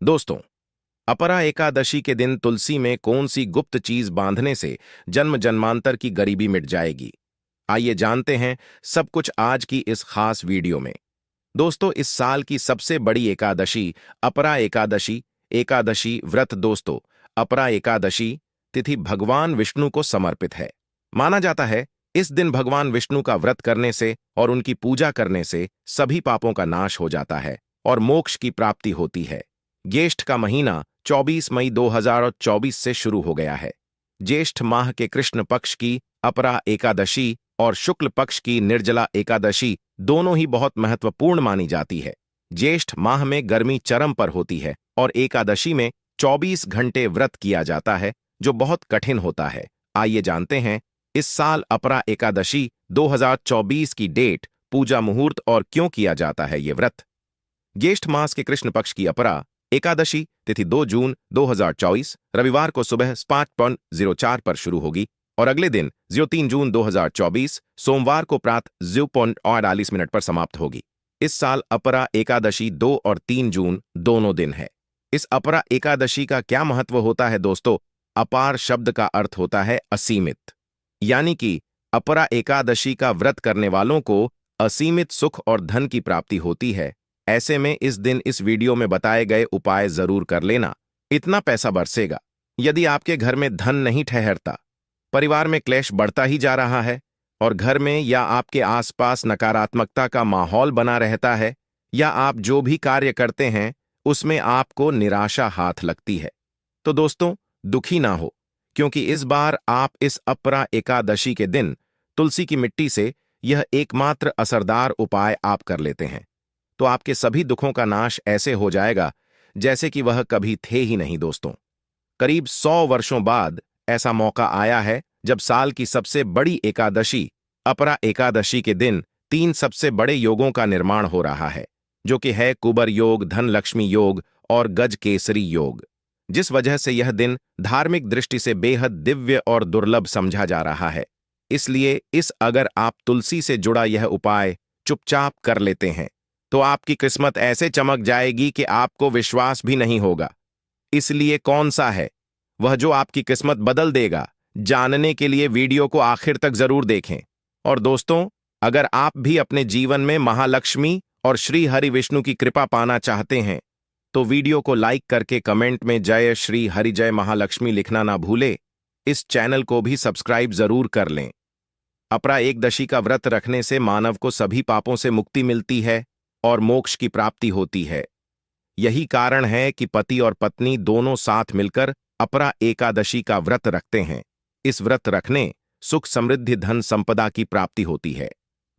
दोस्तों, अपरा एकादशी के दिन तुलसी में कौन सी गुप्त चीज बांधने से जन्म जन्मांतर की गरीबी मिट जाएगी? आइए जानते हैं सब कुछ आज की इस खास वीडियो में। दोस्तों, इस साल की सबसे बड़ी एकादशी अपरा एकादशी एकादशी व्रत दोस्तों, अपरा एकादशी तिथि भगवान विष्णु को समर्पित है। माना जाता है इस दिन भगवान विष्णु का व्रत करने से और उनकी पूजा करने से सभी पापों का नाश हो जाता है और मोक्ष की प्राप्ति होती है। ज्येष्ठ का महीना 24 मई 2024 से शुरू हो गया है। ज्येष्ठ माह के कृष्ण पक्ष की अपरा एकादशी और शुक्ल पक्ष की निर्जला एकादशी दोनों ही बहुत महत्वपूर्ण मानी जाती है। ज्येष्ठ माह में गर्मी चरम पर होती है और एकादशी में 24 घंटे व्रत किया जाता है, जो बहुत कठिन होता है। आइए जानते हैं इस साल अपरा एकादशी 2024 की डेट, पूजा मुहूर्त और क्यों किया जाता है ये व्रत। ज्येष्ठ मास के कृष्ण पक्ष की अपरा एकादशी तिथि 2 जून 2024 रविवार को सुबह 5:04 पर शुरू होगी और अगले दिन 3 जून 2024 सोमवार को प्रातः 0:48 पर समाप्त होगी। इस साल अपरा एकादशी 2 और 3 जून दोनों दिन है। इस अपरा एकादशी का क्या महत्व होता है दोस्तों? अपार शब्द का अर्थ होता है असीमित, यानी कि अपरा एकादशी का व्रत करने वालों को असीमित सुख और धन की प्राप्ति होती है। ऐसे में इस दिन इस वीडियो में बताए गए उपाय जरूर कर लेना, इतना पैसा बरसेगा। यदि आपके घर में धन नहीं ठहरता, परिवार में क्लेश बढ़ता ही जा रहा है और घर में या आपके आसपास नकारात्मकता का माहौल बना रहता है, या आप जो भी कार्य करते हैं उसमें आपको निराशा हाथ लगती है, तो दोस्तों दुखी ना हो, क्योंकि इस बार आप इस अपरा एकादशी के दिन तुलसी की मिट्टी से यह एकमात्र असरदार उपाय आप कर लेते हैं, तो आपके सभी दुखों का नाश ऐसे हो जाएगा जैसे कि वह कभी थे ही नहीं। दोस्तों, करीब 100 वर्षों बाद ऐसा मौका आया है जब साल की सबसे बड़ी एकादशी अपरा एकादशी के दिन 3 सबसे बड़े योगों का निर्माण हो रहा है, जो कि है कुबर योग, धन लक्ष्मी योग और गज केसरी योग, जिस वजह से यह दिन धार्मिक दृष्टि से बेहद दिव्य और दुर्लभ समझा जा रहा है। इसलिए अगर आप तुलसी से जुड़ा यह उपाय चुपचाप कर लेते हैं तो आपकी किस्मत ऐसे चमक जाएगी कि आपको विश्वास भी नहीं होगा। इसलिए कौन सा है वह जो आपकी किस्मत बदल देगा, जानने के लिए वीडियो को आखिर तक जरूर देखें। और दोस्तों, अगर आप भी अपने जीवन में महालक्ष्मी और श्री हरि विष्णु की कृपा पाना चाहते हैं तो वीडियो को लाइक करके कमेंट में जय श्री हरि जय महालक्ष्मी लिखना ना भूले। इस चैनल को भी सब्सक्राइब जरूर कर लें। अपरा एकादशी का व्रत रखने से मानव को सभी पापों से मुक्ति मिलती है और मोक्ष की प्राप्ति होती है। यही कारण है कि पति और पत्नी दोनों साथ मिलकर अपरा एकादशी का व्रत रखते हैं। इस व्रत रखने सुख, समृद्धि, धन संपदा की प्राप्ति होती है।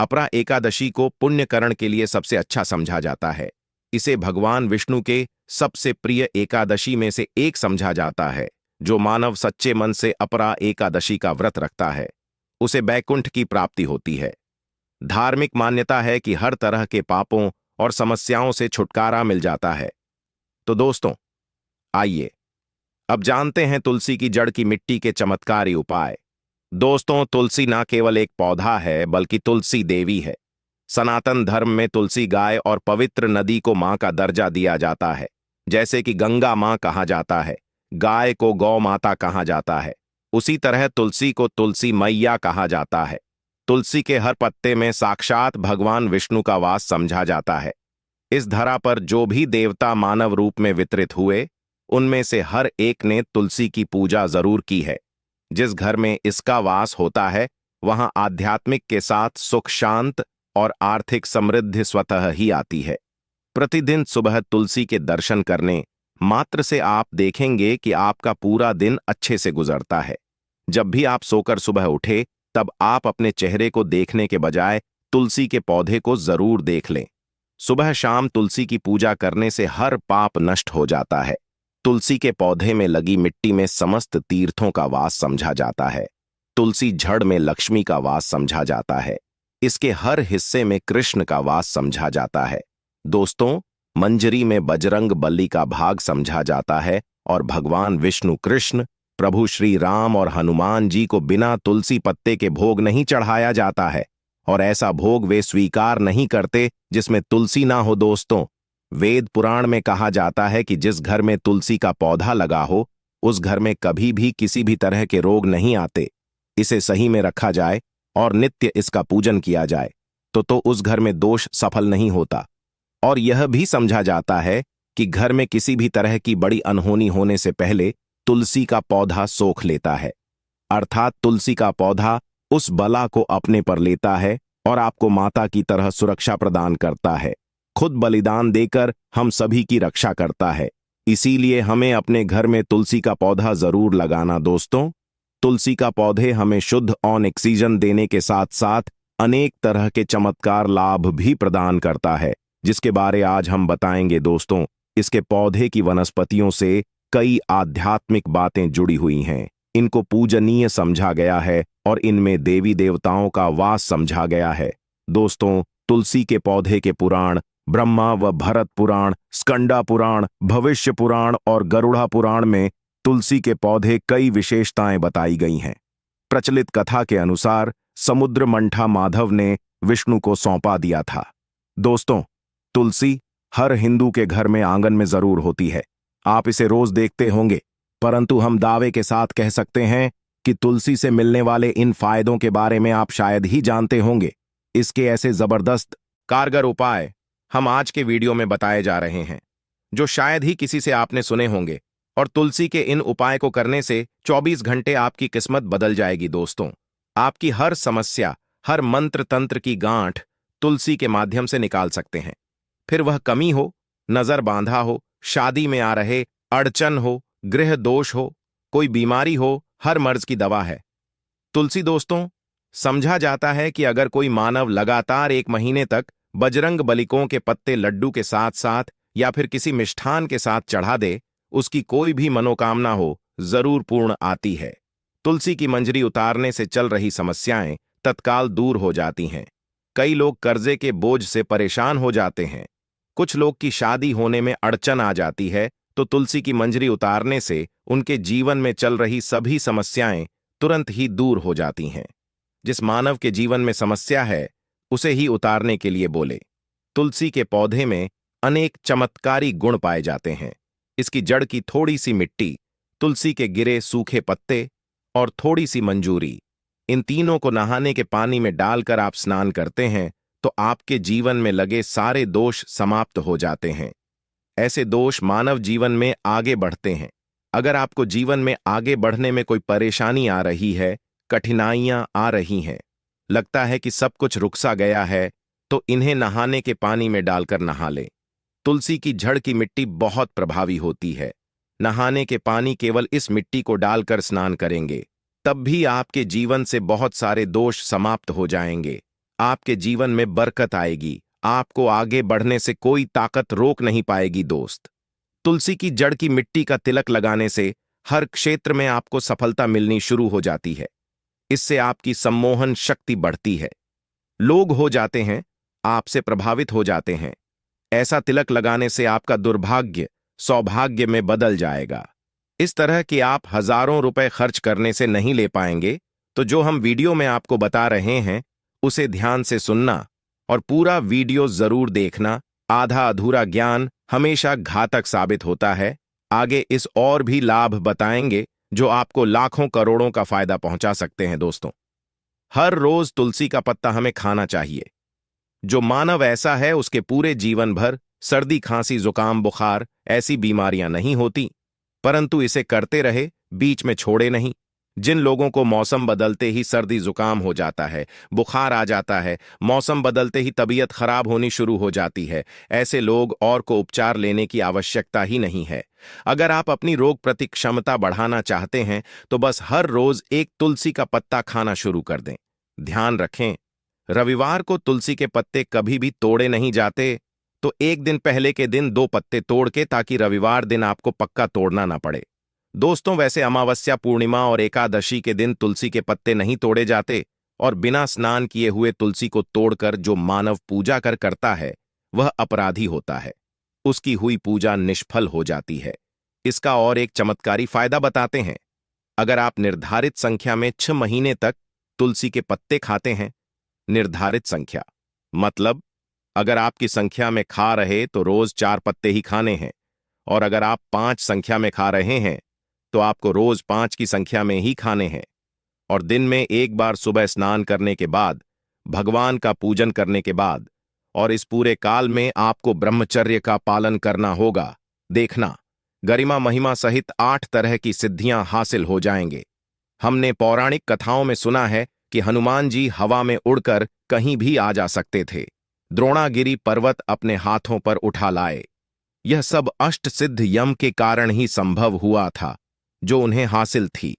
अपरा एकादशी को पुण्यकरण के लिए सबसे अच्छा समझा जाता है। इसे भगवान विष्णु के सबसे प्रिय एकादशी में से एक समझा जाता है। जो मानव सच्चे मन से अपरा एकादशी का व्रत रखता है उसे बैकुंठ की प्राप्ति होती है। धार्मिक मान्यता है कि हर तरह के पापों और समस्याओं से छुटकारा मिल जाता है। तो दोस्तों, आइए अब जानते हैं तुलसी की जड़ की मिट्टी के चमत्कारी उपाय। दोस्तों, तुलसी ना केवल एक पौधा है बल्कि तुलसी देवी है। सनातन धर्म में तुलसी गाय और पवित्र नदी को मां का दर्जा दिया जाता है। जैसे कि गंगा मां कहा जाता है, गाय को गौ माता कहा जाता है, उसी तरह तुलसी को तुलसी मैया कहा जाता है। तुलसी के हर पत्ते में साक्षात भगवान विष्णु का वास समझा जाता है। इस धरा पर जो भी देवता मानव रूप में वितरित हुए, उनमें से हर एक ने तुलसी की पूजा जरूर की है। जिस घर में इसका वास होता है वहां आध्यात्मिक के साथ सुख, शांत और आर्थिक समृद्धि स्वतः ही आती है। प्रतिदिन सुबह तुलसी के दर्शन करने मात्र से आप देखेंगे कि आपका पूरा दिन अच्छे से गुजरता है। जब भी आप सोकर सुबह उठे तब आप अपने चेहरे को देखने के बजाय तुलसी के पौधे को जरूर देख लें। सुबह शाम तुलसी की पूजा करने से हर पाप नष्ट हो जाता है। तुलसी के पौधे में लगी मिट्टी में समस्त तीर्थों का वास समझा जाता है। तुलसी जड़ में लक्ष्मी का वास समझा जाता है। इसके हर हिस्से में कृष्ण का वास समझा जाता है। दोस्तों, मंजरी में बजरंग बली का भाग समझा जाता है और भगवान विष्णु, कृष्ण, प्रभु श्री राम और हनुमान जी को बिना तुलसी पत्ते के भोग नहीं चढ़ाया जाता है और ऐसा भोग वे स्वीकार नहीं करते जिसमें तुलसी ना हो। दोस्तों, वेद पुराण में कहा जाता है कि जिस घर में तुलसी का पौधा लगा हो उस घर में कभी भी किसी भी तरह के रोग नहीं आते। इसे सही में रखा जाए और नित्य इसका पूजन किया जाए तो उस घर में दोष सफल नहीं होता। और यह भी समझा जाता है कि घर में किसी भी तरह की बड़ी अनहोनी होने से पहले तुलसी का पौधा सोख लेता है, अर्थात तुलसी का पौधा उस बला को अपने पर लेता है और आपको माता की तरह सुरक्षा प्रदान करता है। खुद बलिदान देकर हम सभी की रक्षा करता है। इसीलिए हमें अपने घर में तुलसी का पौधा जरूर लगाना दोस्तों। तुलसी का पौधे हमें शुद्ध ऑक्सीजन देने के साथ साथ अनेक तरह के चमत्कार लाभ भी प्रदान करता है, जिसके बारे आज हम बताएंगे दोस्तों। इसके पौधे की वनस्पतियों से कई आध्यात्मिक बातें जुड़ी हुई हैं। इनको पूजनीय समझा गया है और इनमें देवी देवताओं का वास समझा गया है। दोस्तों, तुलसी के पौधे के पुराण ब्रह्मा व भरत पुराण, स्कंदा पुराण, भविष्य पुराण और गरुड़ा पुराण में तुलसी के पौधे कई विशेषताएं बताई गई हैं। प्रचलित कथा के अनुसार समुद्र मंठा माधव ने विष्णु को सौंपा दिया था। दोस्तों, तुलसी हर हिंदू के घर में आंगन में जरूर होती है। आप इसे रोज देखते होंगे, परंतु हम दावे के साथ कह सकते हैं कि तुलसी से मिलने वाले इन फायदों के बारे में आप शायद ही जानते होंगे। इसके ऐसे जबरदस्त कारगर उपाय हम आज के वीडियो में बताए जा रहे हैं, जो शायद ही किसी से आपने सुने होंगे। और तुलसी के इन उपाय को करने से 24 घंटे आपकी किस्मत बदल जाएगी दोस्तों। आपकी हर समस्या, हर मंत्र तंत्र की गांठ तुलसी के माध्यम से निकाल सकते हैं। फिर वह कमी हो, नजर बांधा हो, शादी में आ रहे अड़चन हो, गृह दोष हो, कोई बीमारी हो, हर मर्ज की दवा है तुलसी दोस्तों। समझा जाता है कि अगर कोई मानव लगातार 1 महीने तक बजरंग बलिकों के पत्ते लड्डू के साथ साथ या फिर किसी मिष्ठान के साथ चढ़ा दे, उसकी कोई भी मनोकामना हो जरूर पूर्ण आती है। तुलसी की मंजरी उतारने से चल रही समस्याएं तत्काल दूर हो जाती हैं। कई लोग कर्जे के बोझ से परेशान हो जाते हैं। कुछ लोग की शादी होने में अड़चन आ जाती है, तो तुलसी की मंजरी उतारने से उनके जीवन में चल रही सभी समस्याएं तुरंत ही दूर हो जाती हैं। जिस मानव के जीवन में समस्या है उसे ही उतारने के लिए बोले। तुलसी के पौधे में अनेक चमत्कारी गुण पाए जाते हैं। इसकी जड़ की थोड़ी सी मिट्टी, तुलसी के गिरे सूखे पत्ते और थोड़ी सी मंजूरी, इन तीनों को नहाने के पानी में डालकर आप स्नान करते हैं तो आपके जीवन में लगे सारे दोष समाप्त हो जाते हैं। ऐसे दोष मानव जीवन में आगे बढ़ते हैं। अगर आपको जीवन में आगे बढ़ने में कोई परेशानी आ रही है, कठिनाइयां आ रही हैं, लगता है कि सब कुछ रुक सा गया है, तो इन्हें नहाने के पानी में डालकर नहा लें। तुलसी की जड़ की मिट्टी बहुत प्रभावी होती है। नहाने के पानी केवल इस मिट्टी को डालकर स्नान करेंगे, तब भी आपके जीवन से बहुत सारे दोष समाप्त हो जाएंगे। आपके जीवन में बरकत आएगी। आपको आगे बढ़ने से कोई ताकत रोक नहीं पाएगी दोस्त। तुलसी की जड़ की मिट्टी का तिलक लगाने से हर क्षेत्र में आपको सफलता मिलनी शुरू हो जाती है। इससे आपकी सम्मोहन शक्ति बढ़ती है। लोग हो जाते हैं, आपसे प्रभावित हो जाते हैं। ऐसा तिलक लगाने से आपका दुर्भाग्य सौभाग्य में बदल जाएगा। इस तरह कि आप हजारों रुपए खर्च करने से नहीं ले पाएंगे, तो जो हम वीडियो में आपको बता रहे हैं उसे ध्यान से सुनना और पूरा वीडियो जरूर देखना। आधा अधूरा ज्ञान हमेशा घातक साबित होता है। आगे इस और भी लाभ बताएंगे जो आपको लाखों करोड़ों का फायदा पहुंचा सकते हैं दोस्तों। हर रोज तुलसी का पत्ता हमें खाना चाहिए। जो मानव ऐसा है उसके पूरे जीवन भर सर्दी, खांसी, जुकाम, बुखार ऐसी बीमारियां नहीं होती, परंतु इसे करते रहे, बीच में छोड़े नहीं। जिन लोगों को मौसम बदलते ही सर्दी जुकाम हो जाता है, बुखार आ जाता है, मौसम बदलते ही तबीयत खराब होनी शुरू हो जाती है, ऐसे लोग और को उपचार लेने की आवश्यकता ही नहीं है। अगर आप अपनी रोग प्रति क्षमता बढ़ाना चाहते हैं तो बस हर रोज एक तुलसी का पत्ता खाना शुरू कर दें। ध्यान रखें, रविवार को तुलसी के पत्ते कभी भी तोड़े नहीं जाते, तो एक दिन पहले के दिन 2 पत्ते तोड़ के, ताकि रविवार दिन आपको पक्का तोड़ना ना पड़े। दोस्तों, वैसे अमावस्या, पूर्णिमा और एकादशी के दिन तुलसी के पत्ते नहीं तोड़े जाते, और बिना स्नान किए हुए तुलसी को तोड़कर जो मानव पूजा करता है वह अपराधी होता है। उसकी हुई पूजा निष्फल हो जाती है। इसका और एक चमत्कारी फायदा बताते हैं। अगर आप निर्धारित संख्या में 6 महीने तक तुलसी के पत्ते खाते हैं, निर्धारित संख्या मतलब अगर आपकी संख्या में खा रहे तो रोज 4 पत्ते ही खाने हैं, और अगर आप 5 संख्या में खा रहे हैं तो आपको रोज 5 की संख्या में ही खाने हैं। और दिन में एक बार सुबह स्नान करने के बाद, भगवान का पूजन करने के बाद, और इस पूरे काल में आपको ब्रह्मचर्य का पालन करना होगा। देखना, गरिमा महिमा सहित 8 तरह की सिद्धियां हासिल हो जाएंगे। हमने पौराणिक कथाओं में सुना है कि हनुमान जी हवा में उड़कर कहीं भी आ जा सकते थे। द्रोणागिरी पर्वत अपने हाथों पर उठा लाए। यह सब अष्ट सिद्ध यम के कारण ही संभव हुआ था, जो उन्हें हासिल थी।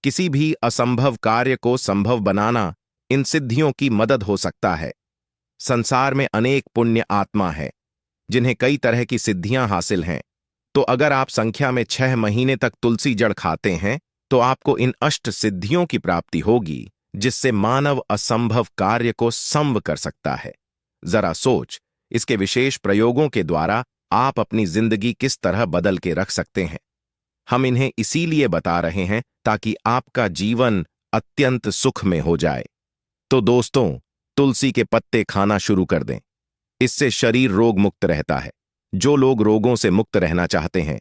किसी भी असंभव कार्य को संभव बनाना इन सिद्धियों की मदद हो सकता है। संसार में अनेक पुण्य आत्मा है जिन्हें कई तरह की सिद्धियां हासिल हैं। तो अगर आप संख्या में 6 महीने तक तुलसी जड़ खाते हैं तो आपको इन अष्ट सिद्धियों की प्राप्ति होगी, जिससे मानव असंभव कार्य को संभव कर सकता है। जरा सोच, इसके विशेष प्रयोगों के द्वारा आप अपनी जिंदगी किस तरह बदल के रख सकते हैं। हम इन्हें इसीलिए बता रहे हैं ताकि आपका जीवन अत्यंत सुख में हो जाए। तो दोस्तों, तुलसी के पत्ते खाना शुरू कर दें। इससे शरीर रोग मुक्त रहता है। जो लोग रोगों से मुक्त रहना चाहते हैं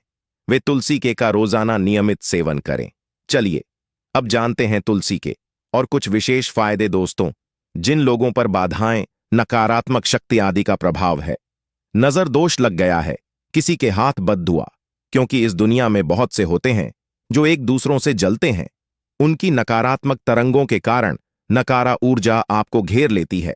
वे तुलसी के का रोजाना नियमित सेवन करें। चलिए अब जानते हैं तुलसी के और कुछ विशेष फायदे। दोस्तों, जिन लोगों पर बाधाएं, नकारात्मक शक्ति आदि का प्रभाव है, नजर दोष लग गया है, किसी के हाथ बद्दुआ, क्योंकि इस दुनिया में बहुत से होते हैं जो एक दूसरों से जलते हैं। उनकी नकारात्मक तरंगों के कारण नकारा ऊर्जा आपको घेर लेती है।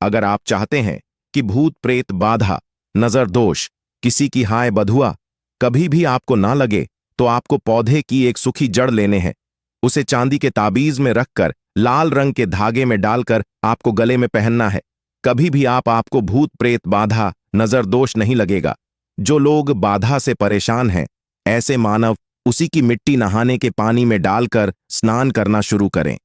अगर आप चाहते हैं कि भूत प्रेत बाधा, नजर दोष, किसी की हाय बधुआ कभी भी आपको ना लगे, तो आपको पौधे की एक सूखी जड़ लेने हैं। उसे चांदी के ताबीज में रखकर लाल रंग के धागे में डालकर आपको गले में पहनना है। कभी भी आपको भूत प्रेत बाधा, नजर दोष नहीं लगेगा। जो लोग बाधा से परेशान हैं, ऐसे मानव उसी की मिट्टी नहाने के पानी में डालकर स्नान करना शुरू करें।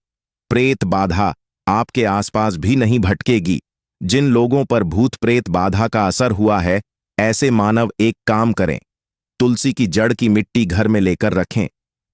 प्रेत बाधा आपके आसपास भी नहीं भटकेगी। जिन लोगों पर भूत प्रेत बाधा का असर हुआ है, ऐसे मानव एक काम करें, तुलसी की जड़ की मिट्टी घर में लेकर रखें।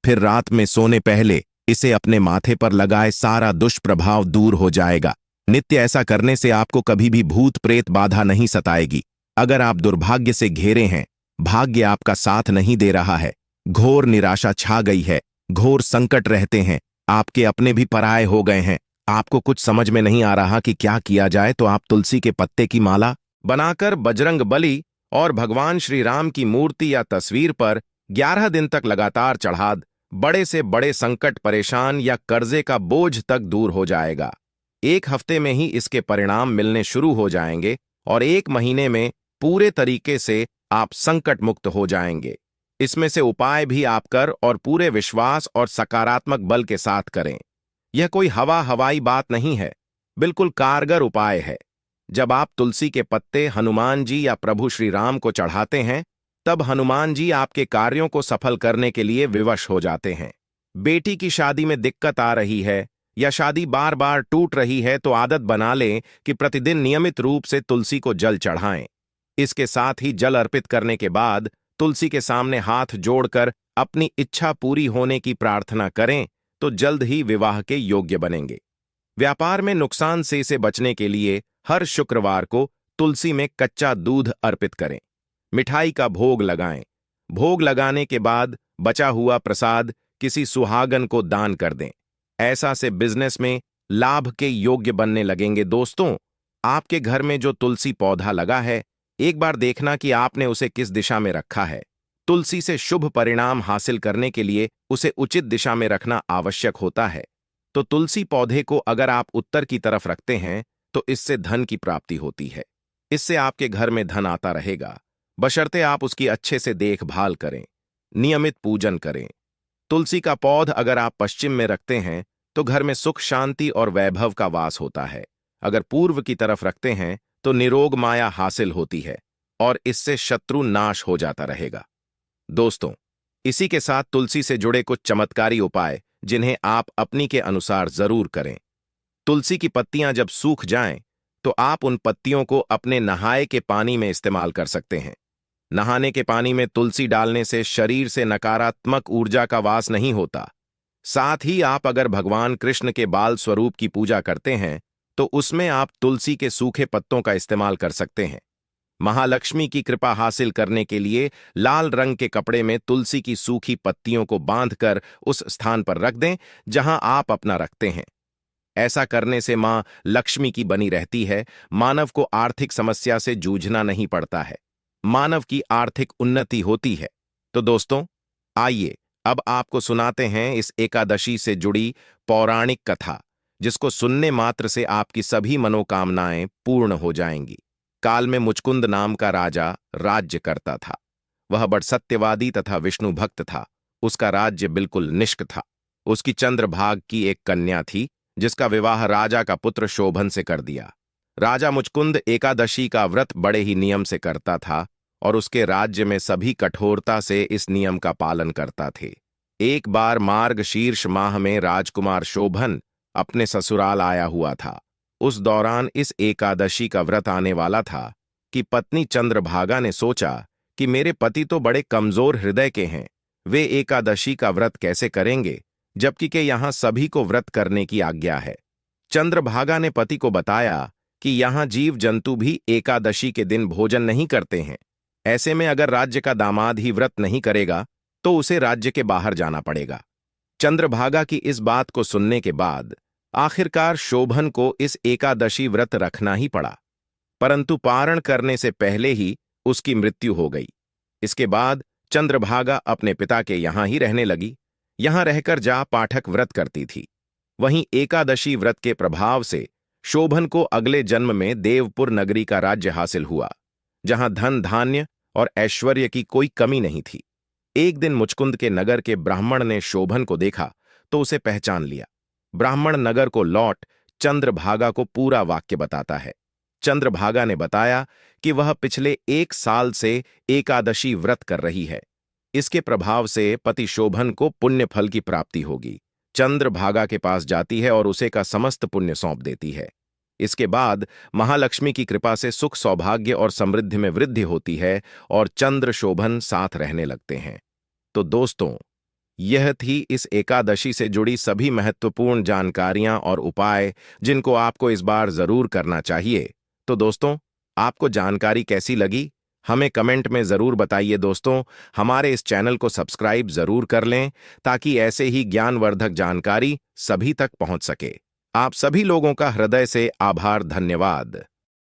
फिर रात में सोने पहले इसे अपने माथे पर लगाए, सारा दुष्प्रभाव दूर हो जाएगा। नित्य ऐसा करने से आपको कभी भी भूत प्रेत बाधा नहीं सताएगी। अगर आप दुर्भाग्य से घेरे हैं, भाग्य आपका साथ नहीं दे रहा है, घोर निराशा छा गई है, घोर संकट रहते हैं, आपके अपने भी पराये हो गए हैं, आपको कुछ समझ में नहीं आ रहा कि क्या किया जाए, तो आप तुलसी के पत्ते की माला बनाकर बजरंग बली और भगवान श्री राम की मूर्ति या तस्वीर पर 11 दिन तक लगातार चढ़ा दें। बड़े से बड़े संकट, परेशान या कर्जे का बोझ तक दूर हो जाएगा। 1 हफ्ते में ही इसके परिणाम मिलने शुरू हो जाएंगे और 1 महीने में पूरे तरीके से आप संकट मुक्त हो जाएंगे। इसमें से उपाय भी आप कर और पूरे विश्वास और सकारात्मक बल के साथ करें। यह कोई हवाई बात नहीं है, बिल्कुल कारगर उपाय है। जब आप तुलसी के पत्ते हनुमान जी या प्रभु श्री राम को चढ़ाते हैं, तब हनुमान जी आपके कार्यों को सफल करने के लिए विवश हो जाते हैं। बेटी की शादी में दिक्कत आ रही है या शादी बार बार टूट रही है, तो आदत बना लें कि प्रतिदिन नियमित रूप से तुलसी को जल चढ़ाएं। इसके साथ ही जल अर्पित करने के बाद तुलसी के सामने हाथ जोड़कर अपनी इच्छा पूरी होने की प्रार्थना करें, तो जल्द ही विवाह के योग्य बनेंगे। व्यापार में नुकसान से बचने के लिए हर शुक्रवार को तुलसी में कच्चा दूध अर्पित करें। मिठाई का भोग लगाएं। भोग लगाने के बाद बचा हुआ प्रसाद किसी सुहागन को दान कर दें। ऐसा से बिजनेस में लाभ के योग्य बनने लगेंगे। दोस्तों, आपके घर में जो तुलसी पौधा लगा है, एक बार देखना कि आपने उसे किस दिशा में रखा है। तुलसी से शुभ परिणाम हासिल करने के लिए उसे उचित दिशा में रखना आवश्यक होता है। तो तुलसी पौधे को अगर आप उत्तर की तरफ रखते हैं, तो इससे धन की प्राप्ति होती है। इससे आपके घर में धन आता रहेगा, बशर्ते आप उसकी अच्छे से देखभाल करें, नियमित पूजन करें। तुलसी का पौध अगर आप पश्चिम में रखते हैं, तो घर में सुख, शांति और वैभव का वास होता है। अगर पूर्व की तरफ रखते हैं, तो निरोग माया हासिल होती है और इससे शत्रु नाश हो जाता रहेगा। दोस्तों, इसी के साथ तुलसी से जुड़े कुछ चमत्कारी उपाय जिन्हें आप अपनी के अनुसार जरूर करें। तुलसी की पत्तियां जब सूख जाएं, तो आप उन पत्तियों को अपने नहाए के पानी में इस्तेमाल कर सकते हैं। नहाने के पानी में तुलसी डालने से शरीर से नकारात्मक ऊर्जा का वास नहीं होता। साथ ही आप अगर भगवान कृष्ण के बाल स्वरूप की पूजा करते हैं, तो उसमें आप तुलसी के सूखे पत्तों का इस्तेमाल कर सकते हैं। महालक्ष्मी की कृपा हासिल करने के लिए लाल रंग के कपड़े में तुलसी की सूखी पत्तियों को बांधकर उस स्थान पर रख दें जहां आप अपना रखते हैं। ऐसा करने से मां लक्ष्मी की बनी रहती है, मानव को आर्थिक समस्या से जूझना नहीं पड़ता है, मानव की आर्थिक उन्नति होती है। तो दोस्तों, आइए अब आपको सुनाते हैं इस एकादशी से जुड़ी पौराणिक कथा, जिसको सुनने मात्र से आपकी सभी मनोकामनाएं पूर्ण हो जाएंगी। काल में मुचकुंद नाम का राजा राज्य करता था। वह बड़ सत्यवादी तथा विष्णु भक्त था। उसका राज्य बिल्कुल निष्क था। उसकी चंद्रभाग की एक कन्या थी, जिसका विवाह राजा का पुत्र शोभन से कर दिया। राजा मुचकुंद एकादशी का व्रत बड़े ही नियम से करता था और उसके राज्य में सभी कठोरता से इस नियम का पालन करता थे। एक बार मार्गशीर्ष माह में राजकुमार शोभन अपने ससुराल आया हुआ था। उस दौरान इस एकादशी का व्रत आने वाला था कि पत्नी चंद्रभागा ने सोचा कि मेरे पति तो बड़े कमजोर हृदय के हैं, वे एकादशी का व्रत कैसे करेंगे, जबकि के यहां सभी को व्रत करने की आज्ञा है। चंद्रभागा ने पति को बताया कि यहां जीव जंतु भी एकादशी के दिन भोजन नहीं करते हैं। ऐसे में अगर राज्य का दामाद ही व्रत नहीं करेगा तो उसे राज्य के बाहर जाना पड़ेगा। चंद्रभागा की इस बात को सुनने के बाद आखिरकार शोभन को इस एकादशी व्रत रखना ही पड़ा, परंतु पारण करने से पहले ही उसकी मृत्यु हो गई। इसके बाद चंद्रभागा अपने पिता के यहां ही रहने लगी। यहां रहकर जा पाठक व्रत करती थी। वहीं एकादशी व्रत के प्रभाव से शोभन को अगले जन्म में देवपुर नगरी का राज्य हासिल हुआ, जहां धन धान्य और ऐश्वर्य की कोई कमी नहीं थी। एक दिन मुचकुंद के नगर के ब्राह्मण ने शोभन को देखा तो उसे पहचान लिया। ब्राह्मण नगर को लौट चंद्रभागा को पूरा वाक्य बताता है। चंद्रभागा ने बताया कि वह पिछले 1 साल से एकादशी व्रत कर रही है। इसके प्रभाव से पति शोभन को पुण्य फल की प्राप्ति होगी। चंद्रभागा के पास जाती है और उसे का समस्त पुण्य सौंप देती है। इसके बाद महालक्ष्मी की कृपा से सुख सौभाग्य और समृद्धि में वृद्धि होती है और चंद्र शोभन साथ रहने लगते हैं। तो दोस्तों, यह थी इस एकादशी से जुड़ी सभी महत्वपूर्ण जानकारियां और उपाय, जिनको आपको इस बार जरूर करना चाहिए। तो दोस्तों, आपको जानकारी कैसी लगी हमें कमेंट में जरूर बताइए। दोस्तों, हमारे इस चैनल को सब्सक्राइब जरूर कर लें ताकि ऐसे ही ज्ञानवर्धक जानकारी सभी तक पहुंच सके। आप सभी लोगों का हृदय से आभार, धन्यवाद।